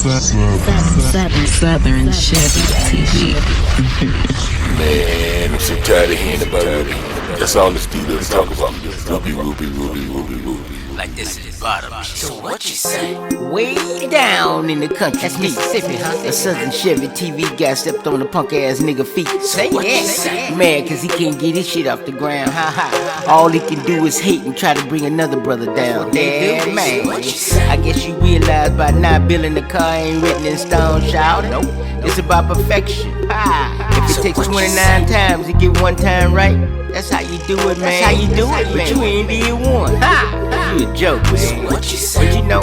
Southern Chevy TV. Man, I'm so tired of hearing about Ruby. That's all this dude does talk about. Ruby. Like this is the bottom. So what you say? Way down in the country, that's Mississippi, huh? A Southern Chevy TV guy stepped on a punk ass nigga feet. Say yes. Mad cause he can't get his shit off the ground. All he can do is hate and try to bring another brother down. Damn man. I guess you realize by now building the car ain't written in stone, shout. Nope. It's about perfection. If it takes 29 times to get one time right, that's how you do it, man. That's how you do it, man. But you ain't did one. You a joke, man. But you know,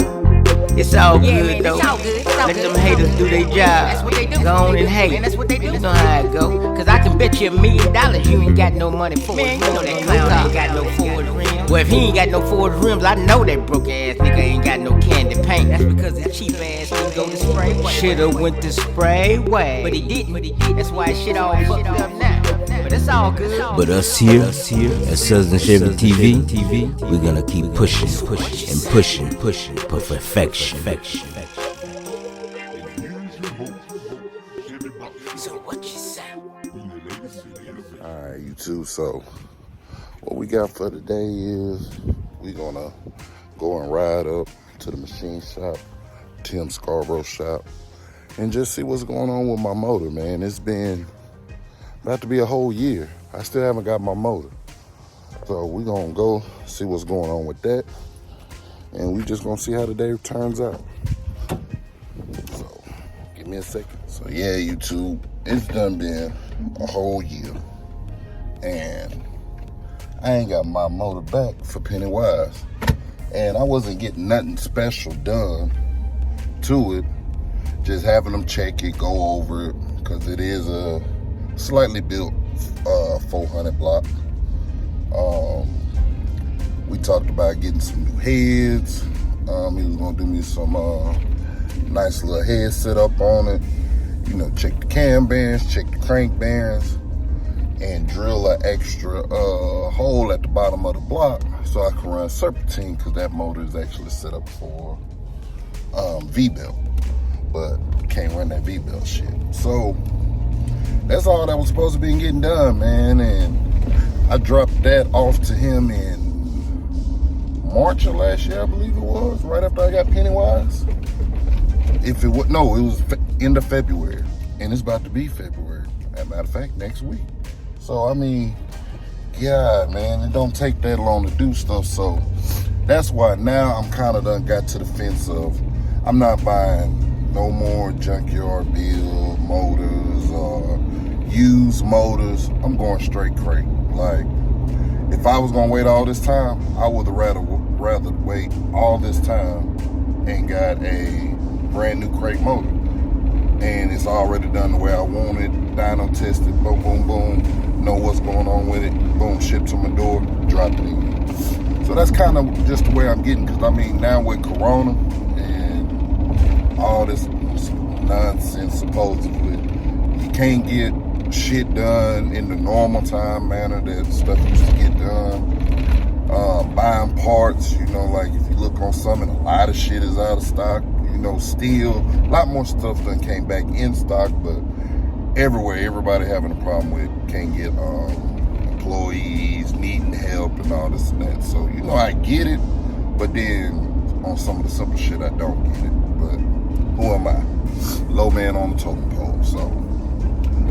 it's all good, though. Let them haters do their job. That's what they do. Go on and hate. Man, that's what they do. You know how it go. Cause I can bet you $1 million you ain't got no money for it. Man, you know that clown ain't got no Ford rims. Well, if he ain't got no Ford rims, I know that broke ass nigga ain't got no candy paint. That's because his cheap ass didn't go to spray. Shoulda went to spray way. But he didn't. That's why his shit all fucked up now. But it's all good. But us here at Southern Chevy TV, we're gonna keep pushing for perfection. So what you say? Alright, YouTube, so what we got for today is we gonna go and ride up to the machine shop, Tim Scarborough's shop, and just see what's going on with my motor, man. It's been about to be a whole year. I still haven't got my motor. So we're gonna go see what's going on with that. And we just gonna see how the day turns out. So, give me a second. So yeah, YouTube, it's done been a whole year. And I ain't got my motor back for Pennywise. And I wasn't getting nothing special done to it. Just having them check it, go over it, because it is a slightly built 400 block. We talked about getting some new heads. He was gonna do me some nice little head setup on it. You know, check the cam bearings, check the crank bearings, and drill an extra hole at the bottom of the block so I can run serpentine, because that motor is actually set up for V-belt, but can't run that V-belt shit. So that's all that was supposed to be getting done, man. And I dropped that off to him in March of last year, I believe it was, right after I got Pennywise. If it was, no, it was end of February, and it's about to be February. As a matter of fact, next week. So, I mean, God, man, it don't take that long to do stuff. So that's why now I'm kind of done got to the fence of I'm not buying no more junkyard build motors or used motors. I'm going straight crate. Like, if I was gonna wait all this time, I would have rather wait all this time and got a brand new crate motor. And it's already done the way I want it, dyno tested, boom, boom, boom, know what's going on with it, boom, shipped to my door, dropped it in. So that's kind of just the way I'm getting, because I mean, now with Corona and all this nonsense supposedly, you can't get shit done in the normal time manner that stuff used to get done. Buying parts, you know, like if you look on some, and a lot of shit is out of stock, you know, still a lot more stuff done came back in stock, but everywhere, everybody having a problem with can't get employees, needing help and all this and that. So, you know, I get it, but then on some of the simple shit, I don't get it. But who am I? Low man on the totem pole, so.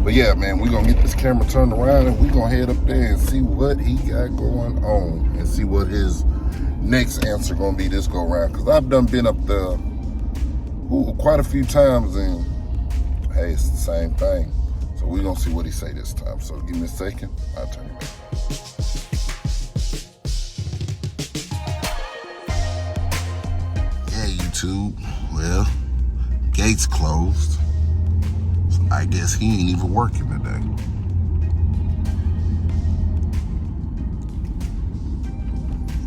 But yeah, man, we're gonna get this camera turned around and we're gonna head up there and see what he got going on and see what his next answer gonna be this go around. Cause I've been up there quite a few times, and hey, it's the same thing. So we're gonna see what he say this time. So give me a second, I'll turn it back. Yeah, YouTube, well, gates closed. I guess he ain't even working today.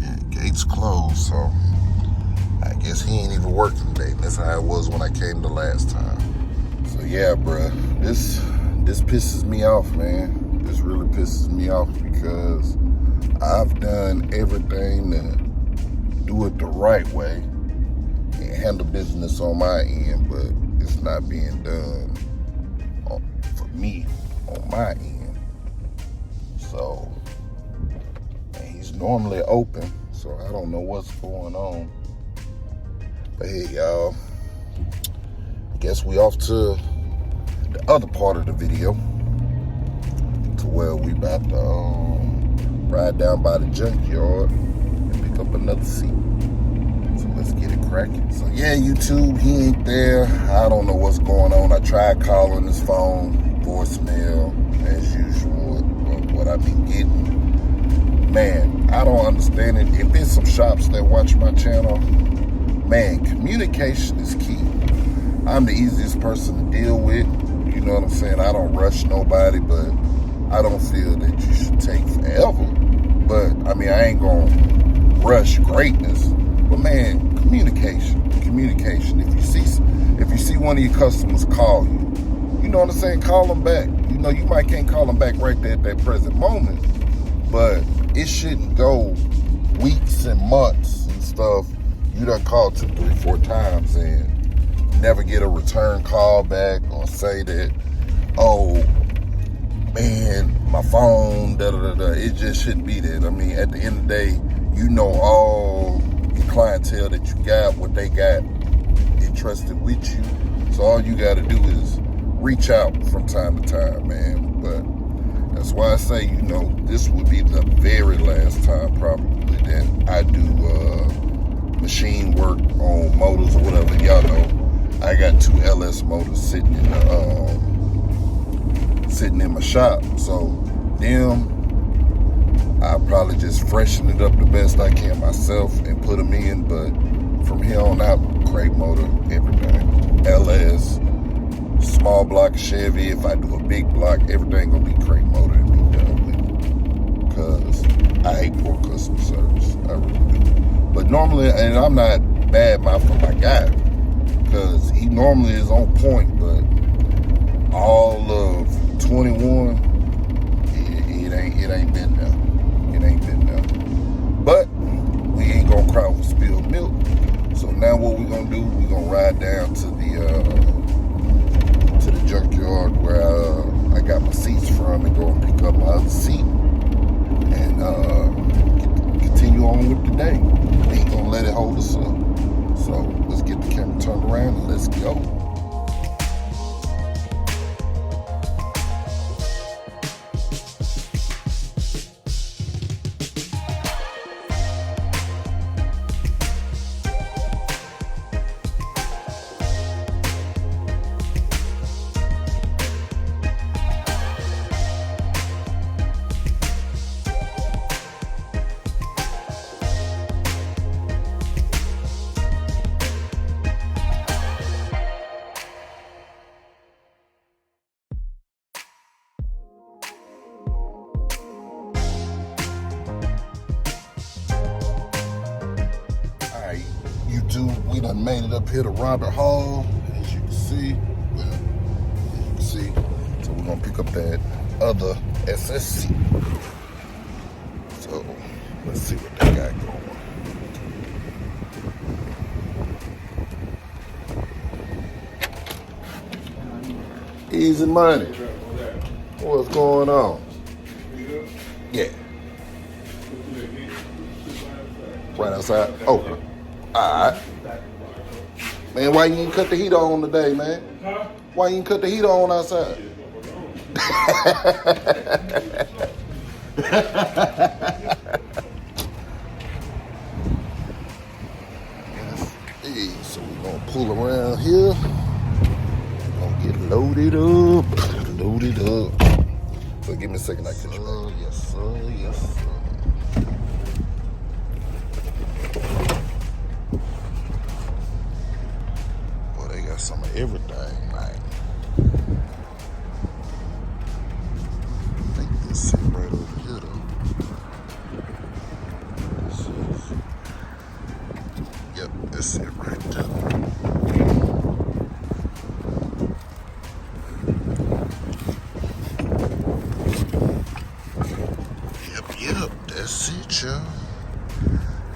Yeah, gates closed, so I guess he ain't even working today. That's how it was when I came the last time. So yeah, bruh, this pisses me off, man. This really pisses me off because I've done everything to do it the right way. handle business on my end, but it's not being done for me on my end. So, and he's normally open, so I don't know what's going on. But hey, y'all, I guess we off to the other part of the video, to where we about to ride down by the junkyard and pick up another seat. So let's get it cracking. So yeah, YouTube, he ain't there. I don't know what's going on. I tried calling his phone, voicemail, as usual, what I've been getting. Man, I don't understand it. If there's some shops that watch my channel, man, communication is key. I'm the easiest person to deal with. You know what I'm saying? I don't rush nobody, but I don't feel that you should take forever. But, I mean, I ain't gonna rush greatness. But, man, communication. If you see one of your customers call you, you know what I'm saying? Call them back. You know, you might can't call them back right there at that present moment, but it shouldn't go weeks and months and stuff. You done called 2, 3, 4 times and never get a return call back, or say that, oh, man, my phone, da-da-da-da. It just shouldn't be that. I mean, at the end of the day, you know all your clientele that you got, what they got entrusted with you. So all you got to do is reach out from time to time, man. But that's why I say, you know, this would be the very last time probably that I do machine work on motors or whatever. Y'all know I got 2 LS motors sitting in my shop. So them, I probably just freshen it up the best I can myself and put them in. But from here on out, crate motor, everything. LS, small block Chevy. If I do a big block, everything gonna be crate motor and be done with. Cause I hate poor customer service. I really do. But normally, and I'm not bad mouthing my guy, cause he normally is on point. But all of 21, it ain't been there. It ain't been there. But we ain't gonna cry over spilled milk. So now what we gonna do? We gonna ride down to the junkyard where I got my seats from, and go and pick up my other seat and continue on with the day. We ain't gonna let it hold us up. So let's get the camera turned around and let's go. YouTube, we done made it up here to Robert Hall, as you can see. So we're gonna pick up that other SSC. So let's see what they got going. Easy money. What's going on? Yeah. Right outside? Okay. Alright. Man, why you ain't cut the heat on today, man? Huh? Why you ain't cut the heat on outside? Hey, so we're gonna pull around here. Gonna get loaded up. So give me a second, I catch you back. Yes, sir. Boy, they got some of everything, man. I think this is right over here, though. Yep, that's it right there. Yep, that's it, y'all.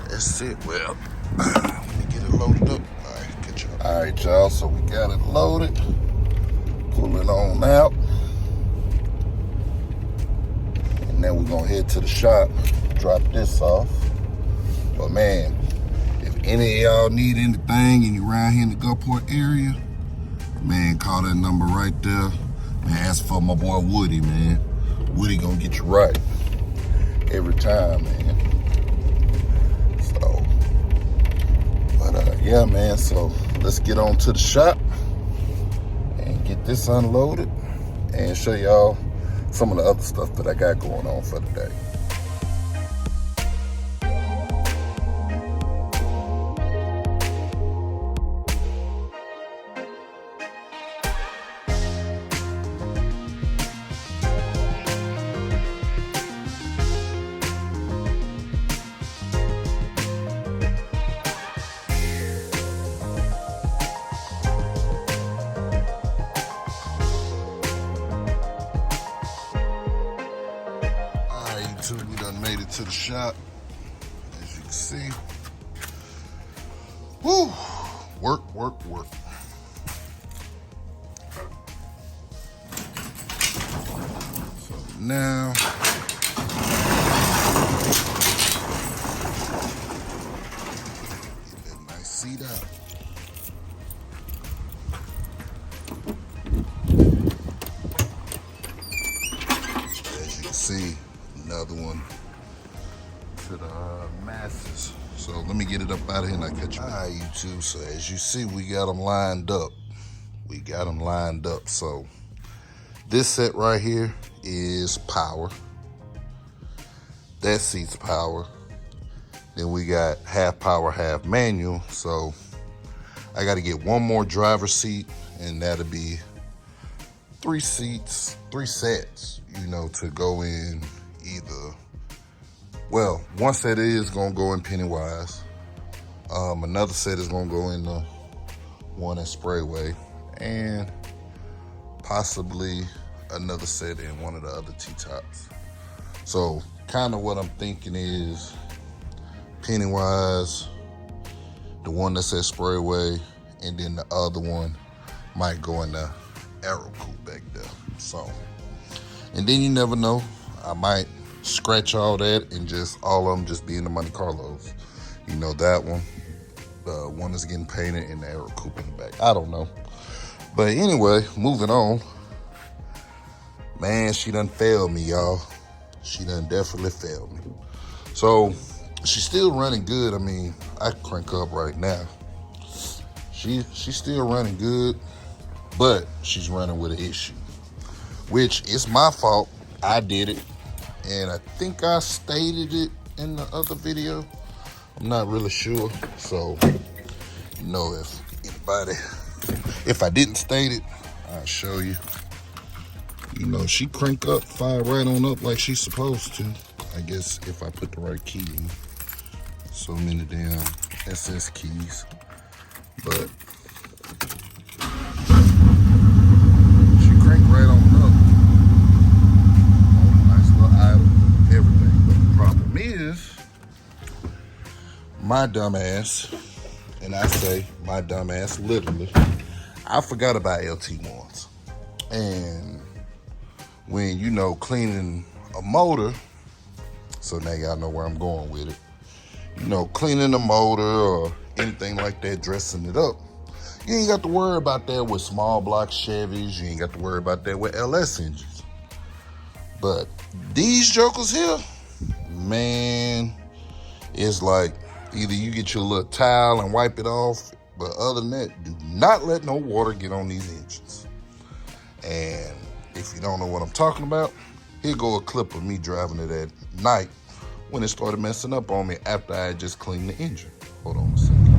That's it. Well, let me get it loaded up. All right. Alright, y'all, so we got it loaded. Pull it on out. And then we're gonna head to the shop, drop this off. But man, if any of y'all need anything and you're around here in the Gulfport area, man, call that number right there. Man, ask for my boy Woody, man. Woody gonna get you right every time, man. So, but yeah, man, so let's get on to the shop and get this unloaded and show y'all some of the other stuff that I got going on for the day. We done made it to the shop, as you can see. Woo! Work. So now, get that nice seat out. As you can see, another one to the masses. So let me get it up out of here and I catch you. All right, YouTube. So as you see, we got them lined up. So this set right here is power. That seat's power. Then we got half power, half manual. So I got to get one more driver's seat, and that'll be 3 sets, you know, to go in either. Well, one set is gonna go in Pennywise. Another set is gonna go in the one at Sprayway, and possibly another set in one of the other T-tops. So kind of what I'm thinking is Pennywise, the one that's at Sprayway, and then the other one might go in the Aero Coupe back there. So, and then you never know, I might scratch all that and just all of them just be in the Monte Carlos. You know, that one, the one that's getting painted, and the Aero Coupe in the back. I don't know. But anyway, moving on. Man, she done failed me, y'all. She done definitely failed me. So she's still running good. I mean, I can crank her up right now. She's still running good, but she's running with an issue, which is my fault. I did it. And I think I stated it in the other video. I'm not really sure. So, you know, if I didn't state it, I'll show you. You know, she crank up, fire right on up like she's supposed to. I guess if I put the right key in. So many damn SS keys. But she crank right on up. Nice little idle, everything. But the problem is, my dumb ass, and I say my dumb ass literally, I forgot about LT1s. And when, you know, cleaning a motor, so now y'all know where I'm going with it. You know, cleaning the motor or anything like that, dressing it up, you ain't got to worry about that with small block Chevys. You ain't got to worry about that with LS engines. But these jokers here, man, it's like either you get your little towel and wipe it off, but other than that, do not let no water get on these engines. And if you don't know what I'm talking about, here go a clip of me driving it at night when it started messing up on me after I had just cleaned the engine. Hold on a second.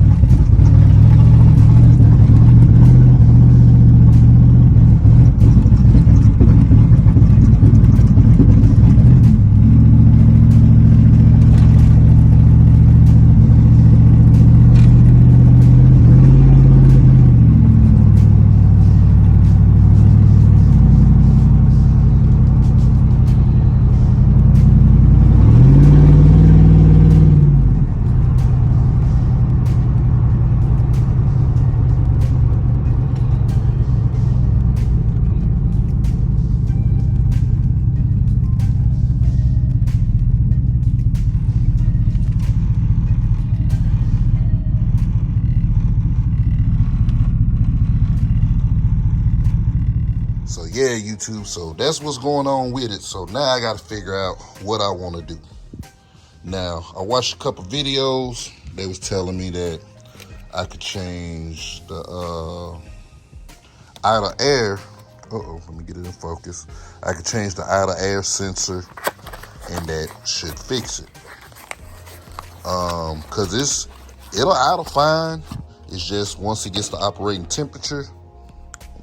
yeah, YouTube, so that's what's going on with it. So now I got to figure out what I want to do. Now, I watched a couple videos. They was telling me that I could change the idle air. Let me get it in focus. I could change the idle air sensor, and that should fix it. Cause it'll idle fine. It's just once it gets the operating temperature.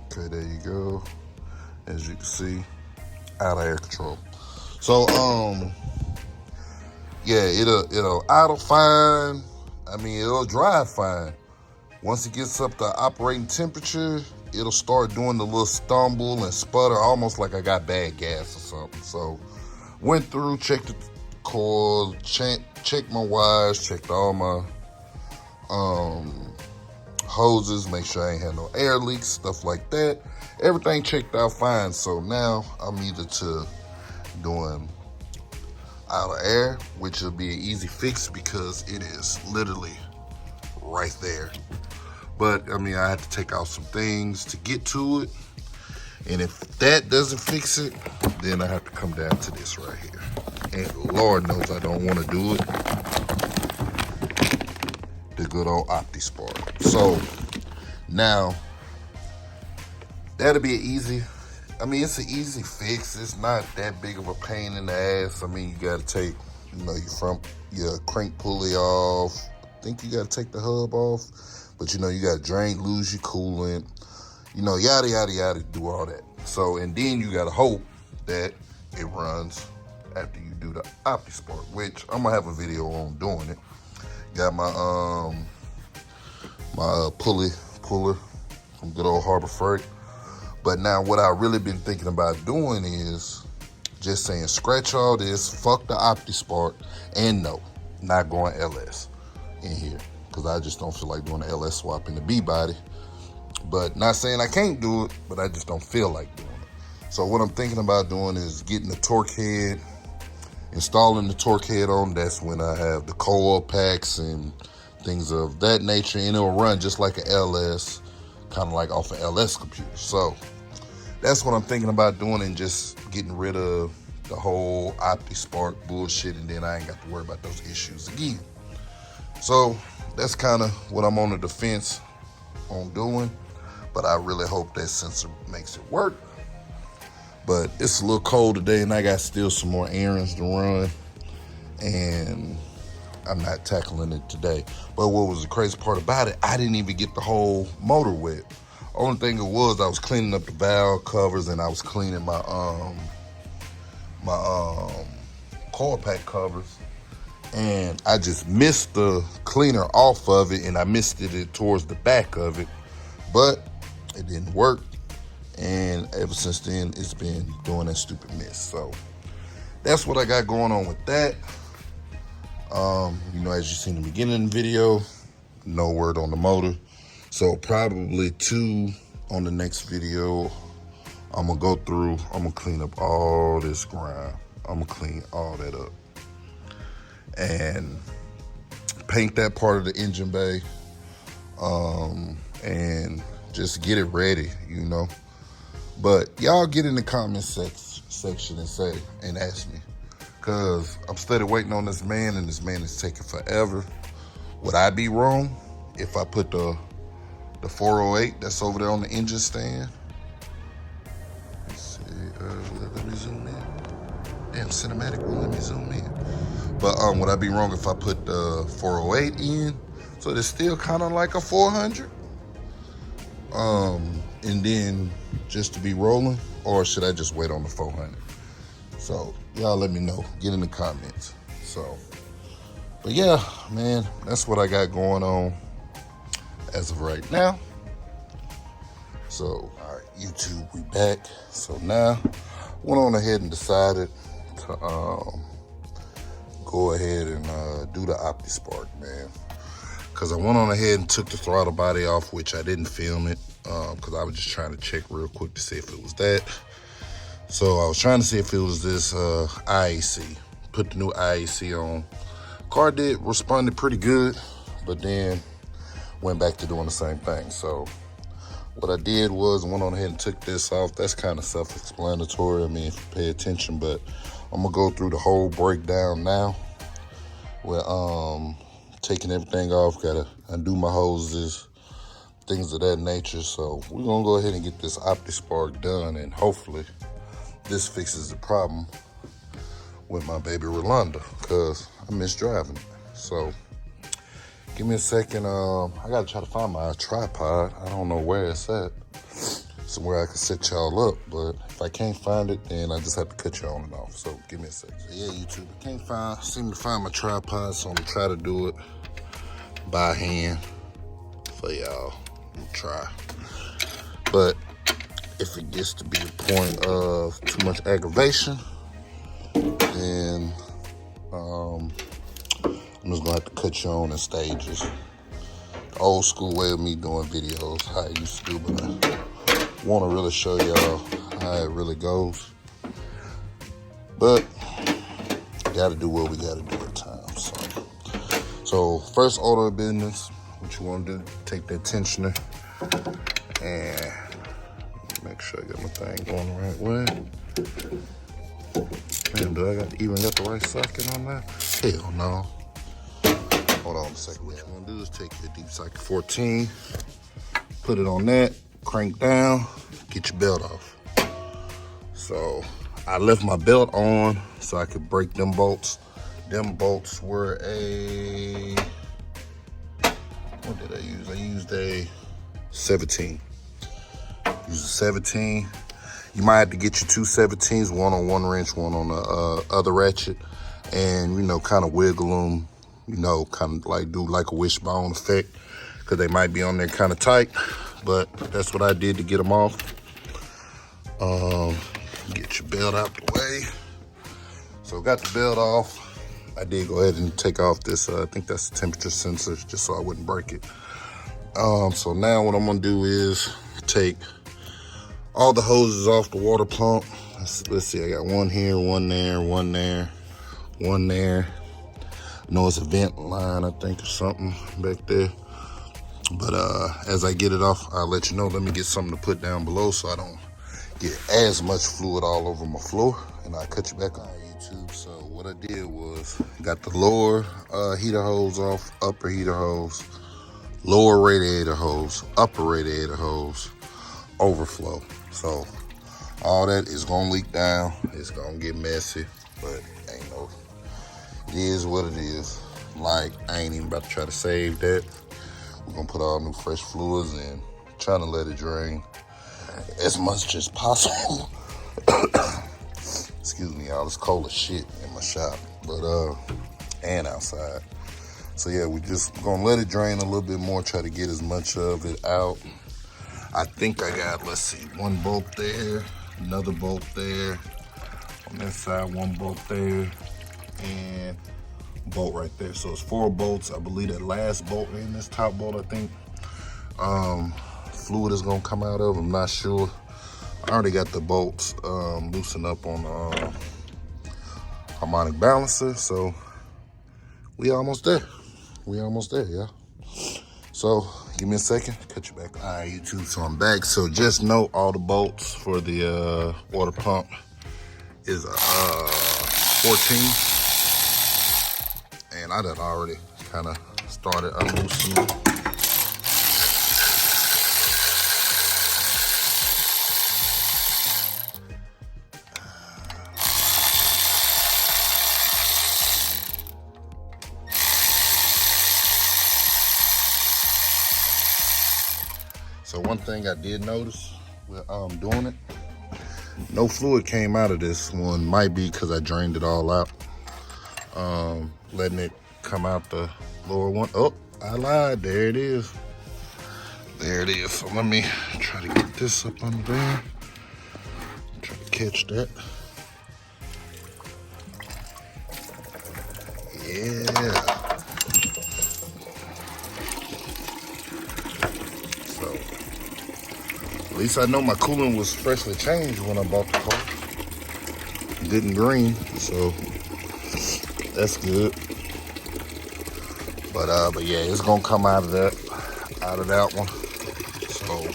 Okay, there you go. As you can see, idle air control. So yeah, it'll idle fine. I mean, it'll drive fine. Once it gets up to operating temperature, it'll start doing the little stumble and sputter, almost like I got bad gas or something. So went through, checked the coil, checked my wires, checked all my hoses, make sure I ain't had no air leaks, stuff like that. Everything checked out fine. So now I'm either to doing idle air, which will be an easy fix because it is literally right there. But I mean, I had to take out some things to get to it. And if that doesn't fix it, then I have to come down to this right here. And Lord knows I don't want to do it. The good old Opti Spark. So now that'll be it's an easy fix. It's not that big of a pain in the ass. I mean, you gotta take, your crank pulley off. I think you gotta take the hub off. But you gotta lose your coolant, yada, yada, yada, do all that. So, and then you gotta hope that it runs after you do the Opti Spark, which I'm gonna have a video on doing it. Got my puller from good old Harbor Freight. But now what I really been thinking about doing is just saying, scratch all this, fuck the Opti Spark, and no, not going LS in here. Because I just don't feel like doing the LS swap in the B body. But not saying I can't do it, but I just don't feel like doing it. So what I'm thinking about doing is getting the torque head, installing the torque head on. That's when I have the coil packs and things of that nature, and it'll run just like an LS, kind of like off an LS computer. So that's what I'm thinking about doing, and just getting rid of the whole Opti Spark bullshit, and then I ain't got to worry about those issues again. So that's kind of what I'm on the defense on doing, but I really hope that sensor makes it work. But it's a little cold today, and I got still some more errands to run, and I'm not tackling it today. But what was the crazy part about it, I didn't even get the whole motor wet. Only thing it was, I was cleaning up the valve covers, and I was cleaning my coil pack covers, and I just missed the cleaner off of it, and I missed it towards the back of it, but it didn't work. And ever since then, it's been doing that stupid miss. So that's what I got going on with that. As you seen in the beginning of the video, no word on the motor. So probably 2 on the next video. I'm gonna clean up all this grind. I'm gonna clean all that up and paint that part of the engine bay, and just get it ready, But y'all get in the comment section and ask me, because I'm steady waiting on this man, and this man is taking forever. Would I be wrong if I put the 408 that's over there on the engine stand? Let's see, let me zoom in. Damn, cinematic won't let me zoom in. But would I be wrong if I put the 408 in? So it's still kind of like a 400? And then just to be rolling, or should I just wait on the 400? So y'all let me know, get in the comments. So, but yeah, man, that's what I got going on as of right now. So, all right, YouTube, we back. So now, went on ahead and decided to go ahead and do the Opti Spark, man. Because I went on ahead and took the throttle body off, which I didn't film it, because I was just trying to check real quick to see if it was that. So I was trying to see if it was this IAC. Put the new IAC on. Car responded pretty good, but then went back to doing the same thing. So what I did was went on ahead and took this off. That's kind of self-explanatory, I mean, if you pay attention, but I'm gonna go through the whole breakdown now. With taking everything off, gotta undo my hoses, things of that nature. So we're gonna go ahead and get this opti spark done, and hopefully this fixes the problem with my baby Rolanda, because I miss driving it. So give me a second. I gotta try to find my tripod. I don't know where it's at. Somewhere I can set y'all up, but if I can't find it, then I just have to cut you on and off. So give me a second. So yeah, YouTube, I can't seem to find my tripod, so I'm gonna try to do it by hand for y'all. We'll try. But if it gets to be a point of too much aggravation, then I'm just gonna have to cut you on in stages. The old school way of me doing videos, how I used to do, but I want to really show y'all how it really goes. But gotta do what we gotta do at times. So first order of business, what you want to do, take that tensioner and make sure I got my thing going the right way. Man, do I even got the right socket on that? Hell no. Hold on a second. What you want to do is take your deep socket 14, put it on that, crank down, get your belt off. So I left my belt on so I could break them bolts. Them bolts were what did I use? I used a 17. Use a 17. You might have to get your two 17s, one on one wrench, one on the other ratchet, and, you know, kind of wiggle them, you know, kind of like do like a wishbone effect, because they might be on there kind of tight, but that's what I did to get them off. Get your belt out the way. So got the belt off. I did go ahead and take off this, I think that's the temperature sensor, just so I wouldn't break it. So now what I'm gonna do is take all the hoses off the water pump. Let's see, I got one here, one there, one there, one there. I know it's a vent line, I think, or something back there. But as I get it off, I'll let you know. Let me get something to put down below so I don't get as much fluid all over my floor, and I'll cut you back on YouTube. So what I did was got the lower heater hose off, upper heater hose, lower radiator hose, upper radiator hose, overflow. So all that is gonna leak down. It's gonna get messy, but ain't no, it is what it is. Like, I ain't even about to try to save that. We're gonna put all new fresh fluids in, trying to let it drain as much as possible. Excuse me, y'all, it's cold as shit in my shop, but and outside. So yeah, we just gonna let it drain a little bit more, try to get as much of it out. I think I got, let's see, one bolt there, another bolt there, on this side, one bolt there, and bolt right there. So it's 4 bolts. I believe that last bolt in this top bolt, I think, fluid is gonna come out of. I'm not sure. I already got the bolts loosened up on the harmonic balancer, so we almost there. We almost there, yeah. So give me a second, cut you back. All right, YouTube, so I'm back. So just know all the bolts for the water pump is 14. And I done already kind of started unloosening. So one thing I did notice with doing it, no fluid came out of this one. Might be because I drained it all out. Letting it come out the lower one. Oh, I lied. There it is. There it is. So let me try to get this up under there. Try to catch that. Yeah. So at least I know my coolant was freshly changed when I bought the car. Didn't green, so that's good. But yeah, it's gonna come out of that one. So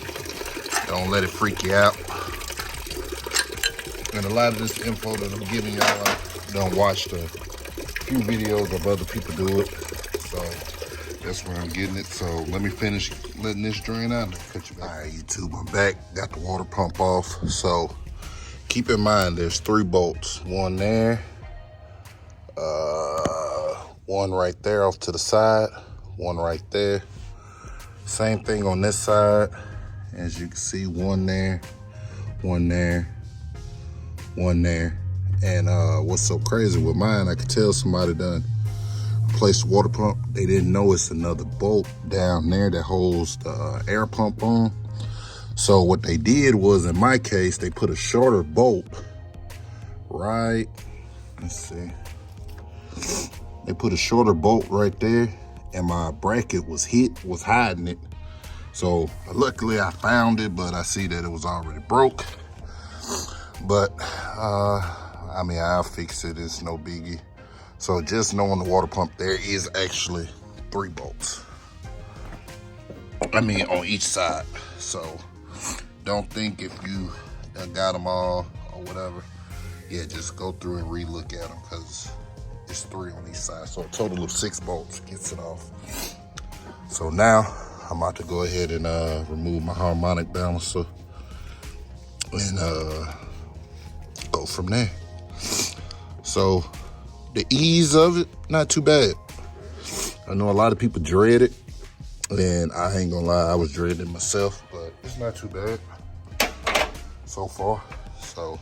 Don't let it freak you out. And a lot of this info that I'm giving y'all, I done watched a few videos of other people do it. So that's where I'm getting it. So let me finish letting this drain out and cut you back. All right, YouTube, I'm back. Got the water pump off. So keep in mind, there's 3 bolts. One there, one right there off to the side, one right there. Same thing on this side. As you can see, one there, one there, one there. And what's so crazy with mine, I could tell somebody done replaced the water pump. They didn't know it's another bolt down there that holds the air pump on. So what they did was, in my case, they put a shorter bolt right, let's see. They put a shorter bolt right there, and my bracket was hiding it. So luckily I found it, but I see that it was already broke. But I mean, I'll fix it, it's no biggie. So just knowing the water pump, there is actually 3 bolts. I mean, on each side. So don't think if you done got them all or whatever, yeah, just go through and re-look at them, because it's 3 on each side. So a total of 6 bolts gets it off. So now I'm about to go ahead and remove my harmonic balancer and go from there. So the ease of it, not too bad. I know a lot of people dread it, and I ain't gonna lie, I was dreading it myself, but it's not too bad so far. So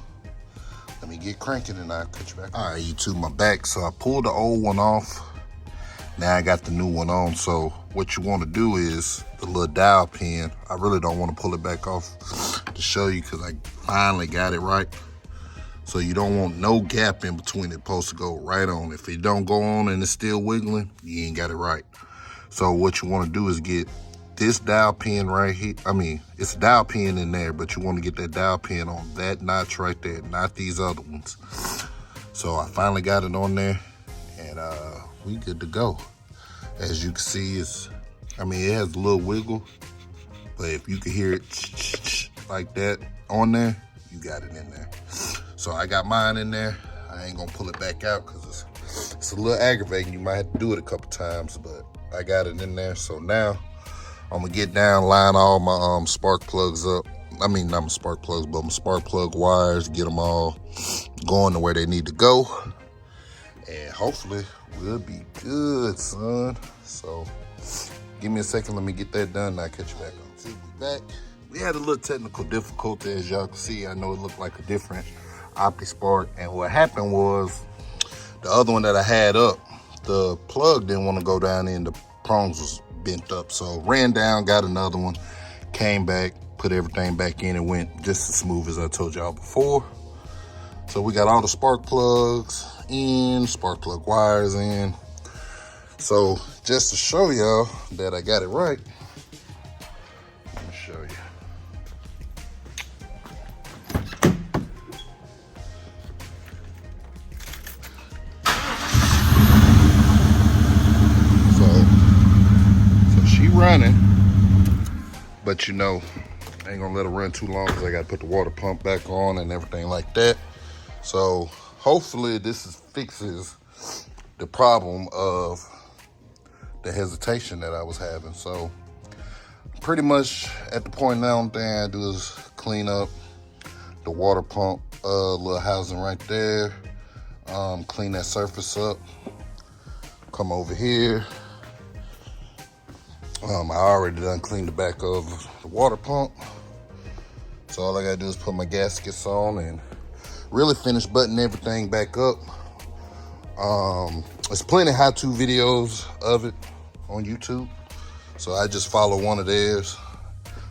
let me get cranking and I'll cut you back. All right, YouTube, my back. So I pulled the old one off. Now I got the new one on. So what you want to do is the little dial pin. I really don't want to pull it back off to show you, because I finally got it right. So you don't want no gap in between. It's supposed to go right on. If it don't go on and it's still wiggling, you ain't got it right. So what you want to do is get this dial pin right here. I mean, it's a dial pin in there, but you want to get that dial pin on that notch right there, not these other ones. So I finally got it on there, and we good to go. As you can see, I mean, it has a little wiggle, but if you can hear it like that on there, you got it in there. So I got mine in there. I ain't gonna pull it back out because it's a little aggravating. You might have to do it a couple times, but I got it in there. So now I'm gonna get down, line all my spark plugs up. I mean, not my spark plugs, but my spark plug wires, get them all going to where they need to go. And hopefully we'll be good, son. So give me a second, let me get that done, and I'll catch you back on. See, we back. We had a little technical difficulty, as y'all can see. I know it looked like a different opti spark, and what happened was the other one that I had up, the plug didn't want to go down in, the prongs was bent up. So ran down, got another one, came back, put everything back in, and went just as smooth as I told y'all before. So we got all the spark plugs in, spark plug wires in. So just to show y'all that I got it right, let me show you. So she running, but you know, I ain't gonna let her run too long because I gotta put the water pump back on and everything like that. So hopefully this fixes the problem of the hesitation that I was having. So pretty much at the point now, the thing I do is clean up the water pump little housing right there, clean that surface up, come over here. I already done cleaned the back of the water pump. So all I gotta do is put my gaskets on and really finish buttoning everything back up. There's plenty of how-to videos of it on YouTube. So I just follow one of theirs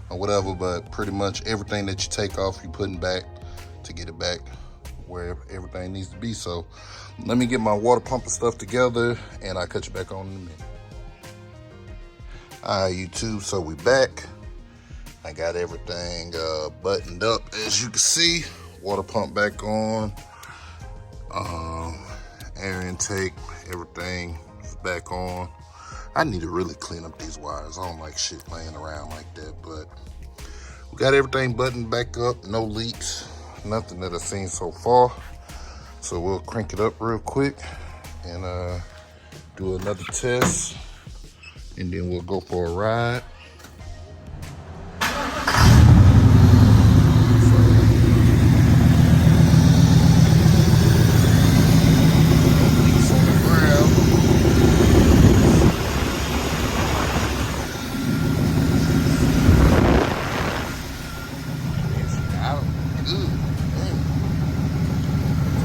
or whatever, but pretty much everything that you take off, you're putting back to get it back where everything needs to be. So let me get my water pump and stuff together, and I'll cut you back on in a minute. All right, YouTube, so we back. I got everything buttoned up, as you can see. Water pump back on. Air intake, everything is back on. I need to really clean up these wires. I don't like shit laying around like that, but Got everything buttoned back up, no leaks, nothing that I've seen so far. So we'll crank it up real quick and do another test, and then we'll go for a ride.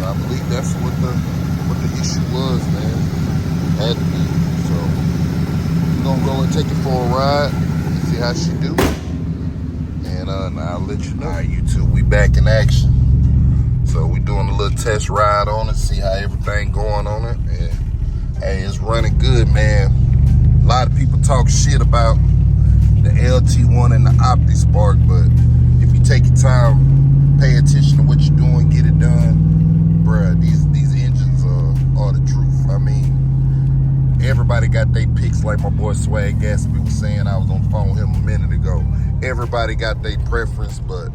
I believe that's what the issue was, man. Had to be. So we're gonna go and take it for a ride and see how she do. And now I'll let you know. All right, YouTube, we back in action. So we doing a little test ride on it, see how everything going on it. And hey, it's running good, man. A lot of people talk shit about the LT1 and the Opti Spark, but if you take your time, pay attention to what you're doing, get it done, bruh, these engines are the truth. I mean, everybody got their picks, like my boy Swag Gatsby was saying. I was on the phone with him a minute ago. Everybody got their preference, but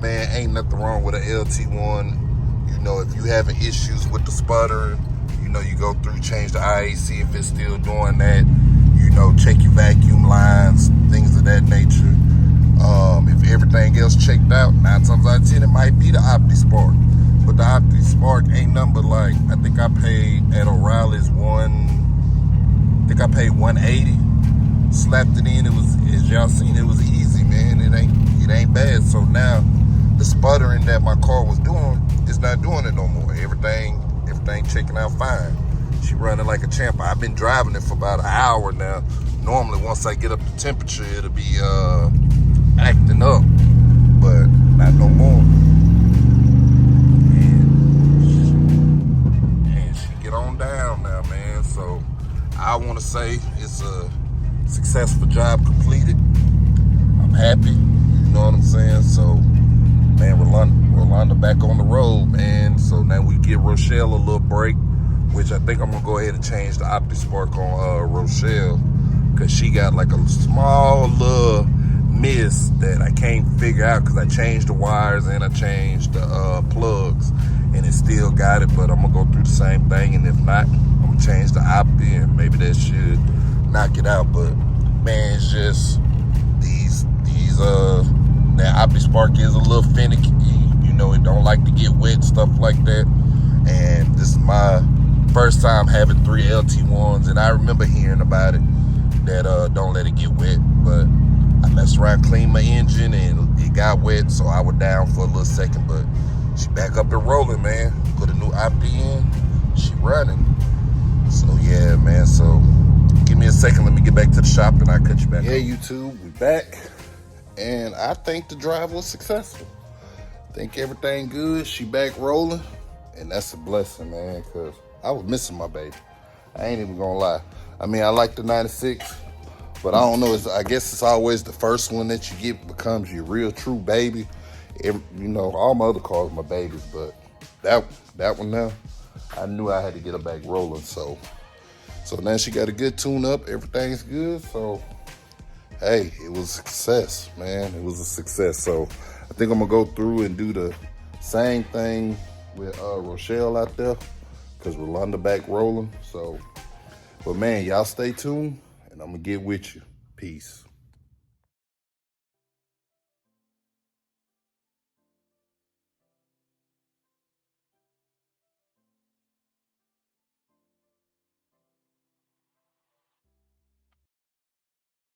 man, ain't nothing wrong with an LT1. You know, if you having issues with the sputtering, you know, you go through, change the IAC if it's still doing that. You know, check your vacuum lines, things of that nature. If everything else checked out, 9 times out of 10, it might be the Opti Spark. But the Opti Spark ain't number like, I think I paid at O'Reilly's I think I paid $180. Slapped it in, it was, as y'all seen, it was easy, man. It ain't bad. So now the sputtering that my car was doing is not doing it no more. Everything checking out fine. She running like a champ. I've been driving it for about an hour now. Normally, once I get up the temperature, it'll be acting up, but not no more. And she get on down now, man. So I want to say it's a successful job completed. I'm happy, you know what I'm saying? So, man, Rolanda back on the road, man. So now we give Rochelle a little break, which I think I'm gonna go ahead and change the Opti Spark on Rochelle, because she got like a small little miss that I can't figure out, because I changed the wires and I changed the plugs, and it still got it. But I'm gonna go through the same thing, and if not, I'm gonna change the Opti, and maybe that should knock it out. But man, it's just that Opti Spark is a little finicky. You know, it don't like to get wet, stuff like that. And this is my first time having 3 LT1s, and I remember hearing about it, that don't let it get wet. But I messed around, cleaned my engine, and it got wet, so I was down for a little second. But she back up and rolling, man. Put a new Opti in, she running. So yeah, man. So give me a second, let me get back to the shop, and I'll cut you back. Yeah, YouTube, we back, and I think the drive was successful. Think everything good. She back rolling, and that's a blessing, man, because I was missing my baby. I ain't even gonna lie. I mean, I like the 96, but I don't know. I guess it's always the first one that you get becomes your real true baby. You know, all my other cars my babies, but that one now, I knew I had to get her back rolling. So now she got a good tune up. Everything's good. So hey, it was a success, man. It was a success. So I think I'm gonna go through and do the same thing with Rochelle out there, because Rolanda back rolling. So, but man, y'all stay tuned, and I'm gonna get with you. Peace.